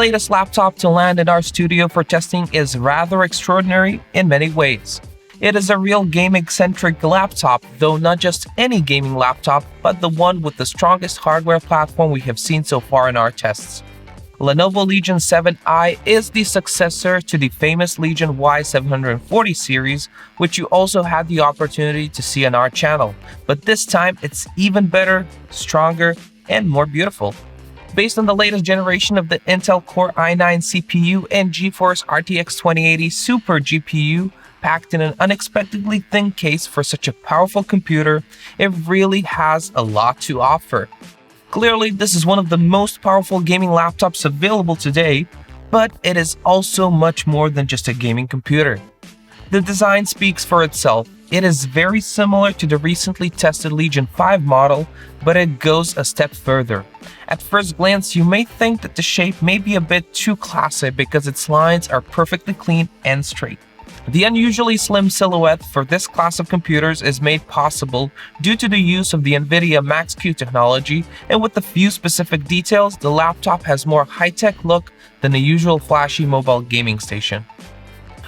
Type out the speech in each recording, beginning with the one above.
latest laptop to land in our studio for testing is rather extraordinary in many ways. It is a real gaming-centric laptop, though not just any gaming laptop, but the one with the strongest hardware platform we have seen so far in our tests. Lenovo Legion 7i is the successor to the famous Legion Y740 series, which you also had the opportunity to see on our channel, but this time it's even better, stronger, and more beautiful. Based on the latest generation of the Intel Core i9 CPU and GeForce RTX 2080 Super GPU, packed in an unexpectedly thin case for such a powerful computer, it really has a lot to offer. Clearly, this is one of the most powerful gaming laptops available today, but it is also much more than just a gaming computer. The design speaks for itself. It is very similar to the recently tested Legion 5 model, but it goes a step further. At first glance, you may think that the shape may be a bit too classic because its lines are perfectly clean and straight. The unusually slim silhouette for this class of computers is made possible due to the use of the NVIDIA Max-Q technology, and with a few specific details, the laptop has more high-tech look than the usual flashy mobile gaming station.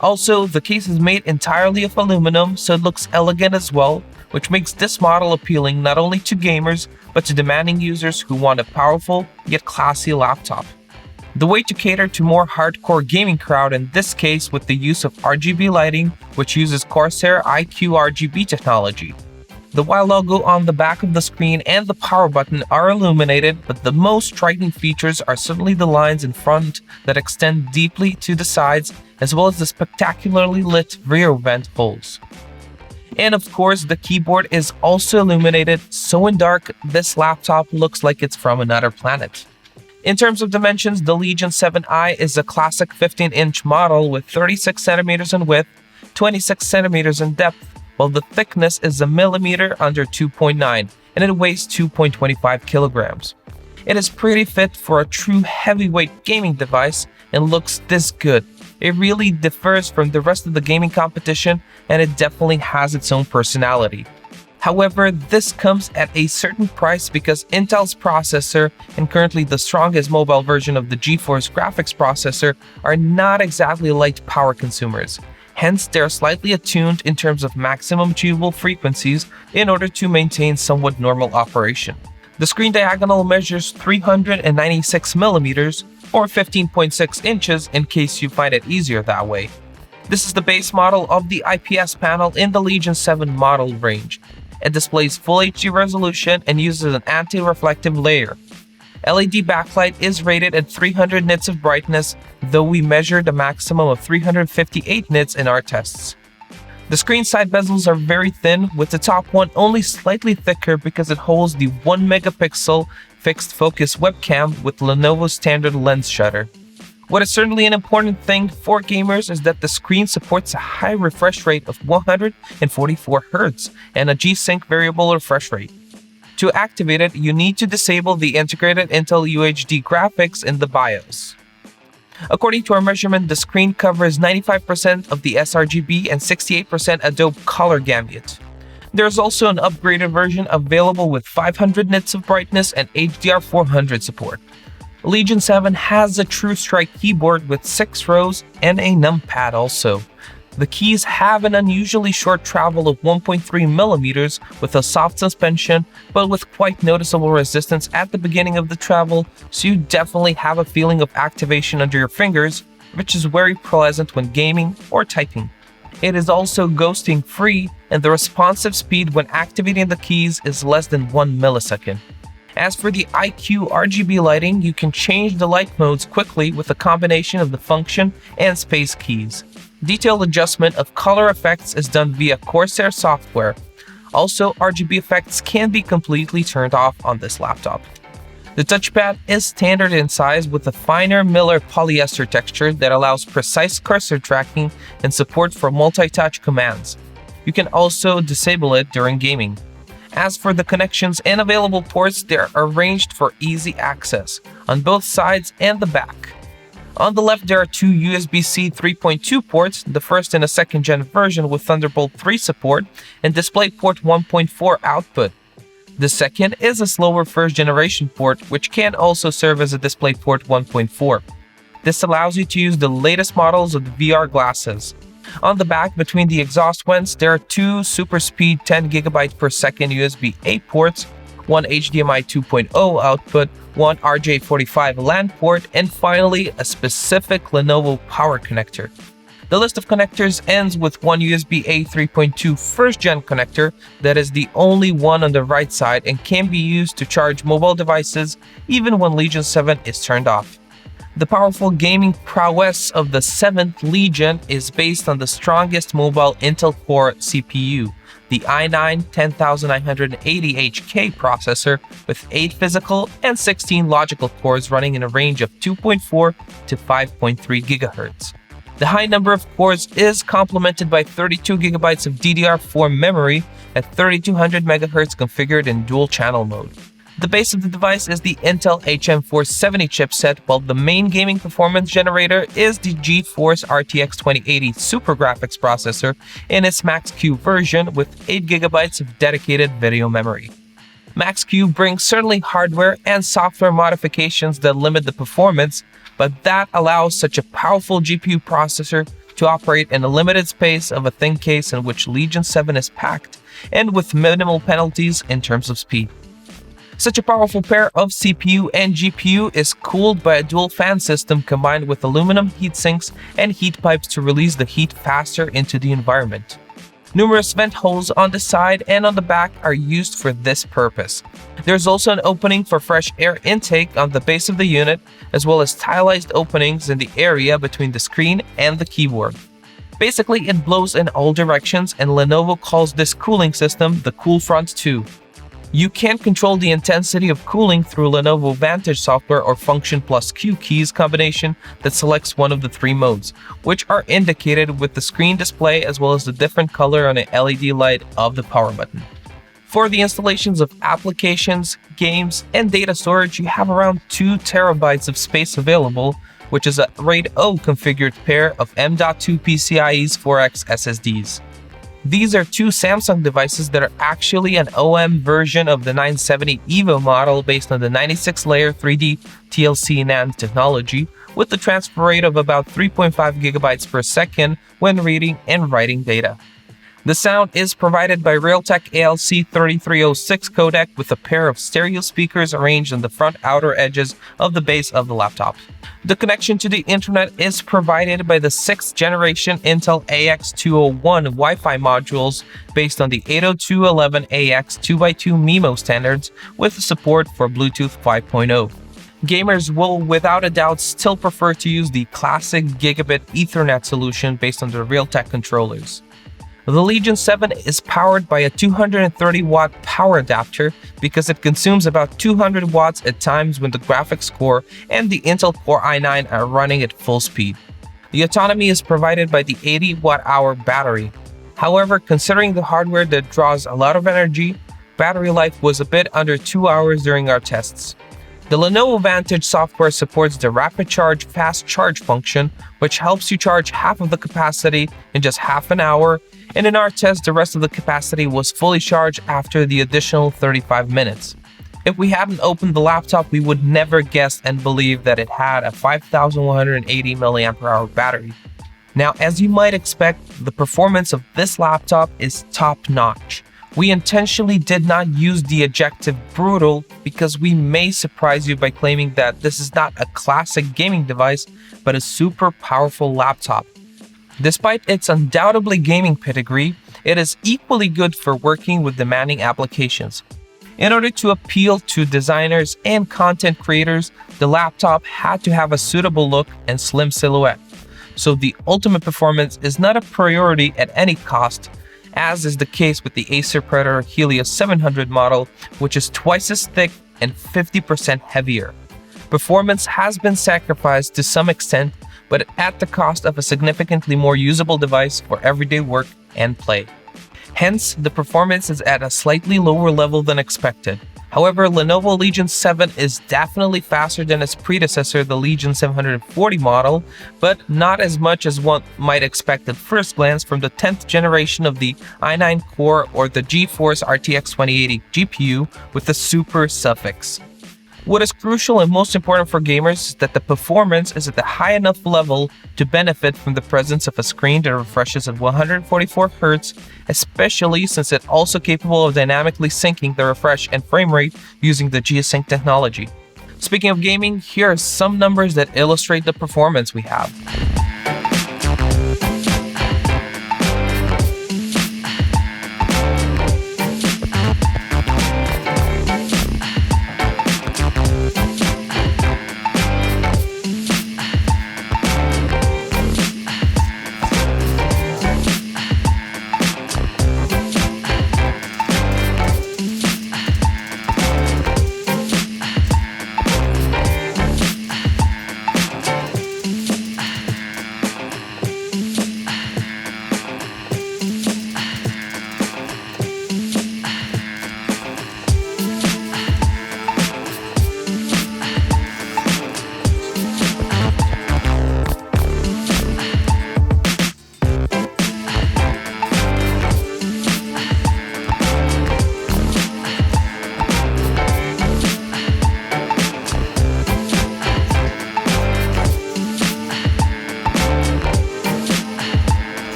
Also, the case is made entirely of aluminum, so it looks elegant as well, which makes this model appealing not only to gamers, but to demanding users who want a powerful yet classy laptop. The way to cater to more hardcore gaming crowd, in this case with the use of RGB lighting, which uses Corsair iQ RGB technology. The Y logo on the back of the screen and the power button are illuminated, but the most striking features are certainly the lines in front that extend deeply to the sides, as well as the spectacularly lit rear vent holes. And of course, the keyboard is also illuminated, so in dark, this laptop looks like it's from another planet. In terms of dimensions, the Legion 7i is a classic 15-inch model with 36 cm in width, 26 cm in depth, while the thickness is a millimeter under 2.9, and it weighs 2.25 kilograms. It is pretty fit for a true heavyweight gaming device and looks this good. It really differs from the rest of the gaming competition, and it definitely has its own personality. However, this comes at a certain price because Intel's processor and currently the strongest mobile version of the GeForce graphics processor are not exactly light power consumers. Hence, they are slightly attuned in terms of maximum achievable frequencies in order to maintain somewhat normal operation. The screen diagonal measures 396 millimeters or 15.6 inches in case you find it easier that way. This is the base model of the IPS panel in the Legion 7 model range. It displays full HD resolution and uses an anti-reflective layer. LED backlight is rated at 300 nits of brightness, though we measured a maximum of 358 nits in our tests. The screen side bezels are very thin, with the top one only slightly thicker because it holds the 1 megapixel fixed focus webcam with Lenovo's standard lens shutter. What is certainly an important thing for gamers is that the screen supports a high refresh rate of 144 Hz and a G-Sync variable refresh rate. To activate it, you need to disable the integrated Intel UHD graphics in the BIOS. According to our measurement, the screen covers 95% of the sRGB and 68% Adobe color gamut. There is also an upgraded version available with 500 nits of brightness and HDR400 support. Legion 7 has a True Strike keyboard with 6 rows and a numpad also. The keys have an unusually short travel of 1.3 millimeters with a soft suspension, but with quite noticeable resistance at the beginning of the travel, so you definitely have a feeling of activation under your fingers, which is very pleasant when gaming or typing. It is also ghosting free, and the responsive speed when activating the keys is less than 1 millisecond. As for the iQ RGB lighting, you can change the light modes quickly with a combination of the function and space keys. Detailed adjustment of color effects is done via Corsair software. Also, RGB effects can be completely turned off on this laptop. The touchpad is standard in size with a finer Miller polyester texture that allows precise cursor tracking and support for multi-touch commands. You can also disable it during gaming. As for the connections and available ports, they are arranged for easy access on both sides and the back. On the left, there are two USB-C 3.2 ports, the first in a second-gen version with Thunderbolt 3 support and DisplayPort 1.4 output. The second is a slower first-generation port, which can also serve as a DisplayPort 1.4. This allows you to use the latest models of the VR glasses. On the back, between the exhaust vents, there are two super speed 10GB per second USB-A ports, one HDMI 2.0 output, one RJ45 LAN port, and finally a specific Lenovo power connector. The list of connectors ends with one USB-A 3.2 first-gen connector that is the only one on the right side and can be used to charge mobile devices even when Legion 7 is turned off. The powerful gaming prowess of the 7th Legion is based on the strongest mobile Intel Core CPU, the i9-10980HK processor with 8 physical and 16 logical cores running in a range of 2.4 to 5.3 GHz. The high number of cores is complemented by 32 GB of DDR4 memory at 3200 MHz configured in dual-channel mode. The base of the device is the Intel HM470 chipset, while the main gaming performance generator is the GeForce RTX 2080 Super Graphics processor in its Max-Q version with 8 GB of dedicated video memory. Max-Q brings certainly hardware and software modifications that limit the performance, but that allows such a powerful GPU processor to operate in a limited space of a thin case in which Legion 7 is packed, and with minimal penalties in terms of speed. Such a powerful pair of CPU and GPU is cooled by a dual fan system combined with aluminum heat sinks and heat pipes to release the heat faster into the environment. Numerous vent holes on the side and on the back are used for this purpose. There's also an opening for fresh air intake on the base of the unit, as well as stylized openings in the area between the screen and the keyboard. Basically, it blows in all directions, and Lenovo calls this cooling system the Cool Front 2. You can control the intensity of cooling through Lenovo Vantage software or Function plus Q keys combination that selects one of the three modes, which are indicated with the screen display as well as the different color on the LED light of the power button. For the installations of applications, games, and data storage, you have around 2 TB of space available, which is a RAID 0 configured pair of M.2 PCIe 4X SSDs. These are two Samsung devices that are actually an OM version of the 970 EVO model based on the 96-layer 3D TLC NAND technology, with a transfer rate of about 3.5 GB per second when reading and writing data. The sound is provided by Realtek ALC3306 codec with a pair of stereo speakers arranged on the front outer edges of the base of the laptop. The connection to the internet is provided by the 6th generation Intel AX201 Wi-Fi modules based on the 802.11ax 2x2 MIMO standards with support for Bluetooth 5.0. Gamers will without a doubt still prefer to use the classic gigabit Ethernet solution based on the Realtek controllers. The Legion 7 is powered by a 230-watt power adapter because it consumes about 200 watts at times when the graphics core and the Intel Core i9 are running at full speed. The autonomy is provided by the 80 watt-hour battery. However, considering the hardware that draws a lot of energy, battery life was a bit under 2 hours during our tests. The Lenovo Vantage software supports the Rapid Charge Fast Charge function, which helps you charge half of the capacity in just half an hour, and in our test, the rest of the capacity was fully charged after the additional 35 minutes. If we hadn't opened the laptop, we would never guess and believe that it had a 5180 mAh battery. Now, as you might expect, the performance of this laptop is top-notch. We intentionally did not use the adjective brutal because we may surprise you by claiming that this is not a classic gaming device, but a super powerful laptop. Despite its undoubtedly gaming pedigree, it is equally good for working with demanding applications. In order to appeal to designers and content creators, the laptop had to have a suitable look and slim silhouette. So the ultimate performance is not a priority at any cost, as is the case with the Acer Predator Helios 700 model, which is twice as thick and 50% heavier. Performance has been sacrificed to some extent, but at the cost of a significantly more usable device for everyday work and play. Hence, the performance is at a slightly lower level than expected. However, Lenovo Legion 7 is definitely faster than its predecessor, the Legion 740 model, but not as much as one might expect at first glance from the 10th generation of the i9 core or the GeForce RTX 2080 GPU with the super suffix. What is crucial and most important for gamers is that the performance is at the high enough level to benefit from the presence of a screen that refreshes at 144Hz, especially since it's also capable of dynamically syncing the refresh and frame rate using the G-Sync technology. Speaking of gaming, here are some numbers that illustrate the performance we have.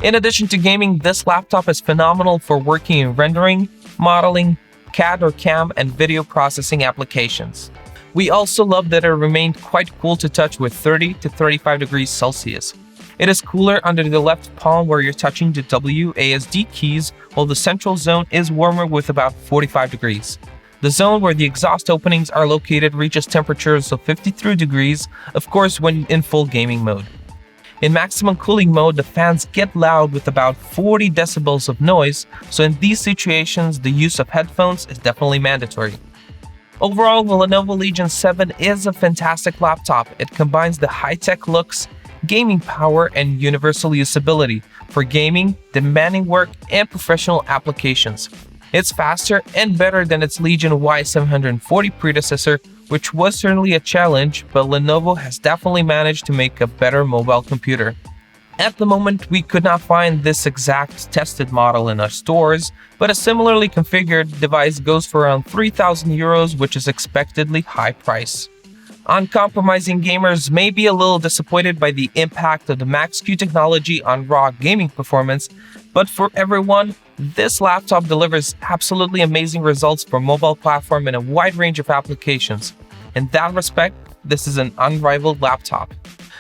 In addition to gaming, this laptop is phenomenal for working in rendering, modeling, CAD or CAM, and video processing applications. We also love that it remained quite cool to touch with 30 to 35 degrees Celsius. It is cooler under the left palm where you're touching the WASD keys, while the central zone is warmer with about 45 degrees. The zone where the exhaust openings are located reaches temperatures of 53 degrees, of course when in full gaming mode. In maximum cooling mode, the fans get loud with about 40 decibels of noise, so in these situations, the use of headphones is definitely mandatory. Overall, the Lenovo Legion 7 is a fantastic laptop. It combines the high-tech looks, gaming power, and universal usability for gaming, demanding work, and professional applications. It's faster and better than its Legion Y740 predecessor, which was certainly a challenge, but Lenovo has definitely managed to make a better mobile computer. At the moment, we could not find this exact tested model in our stores, but a similarly configured device goes for around 3,000 euros, which is expectedly high price. Uncompromising gamers may be a little disappointed by the impact of the Max-Q technology on raw gaming performance, but for everyone, this laptop delivers absolutely amazing results for mobile platform in a wide range of applications. In that respect, this is an unrivaled laptop.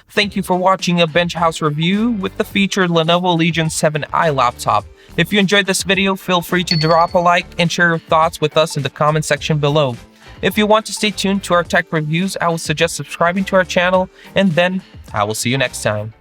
Thank you for watching a Bench House review with the featured Lenovo Legion 7i laptop. If you enjoyed this video, feel free to drop a like and share your thoughts with us in the comment section below. If you want to stay tuned to our tech reviews, I would suggest subscribing to our channel, and then I will see you next time.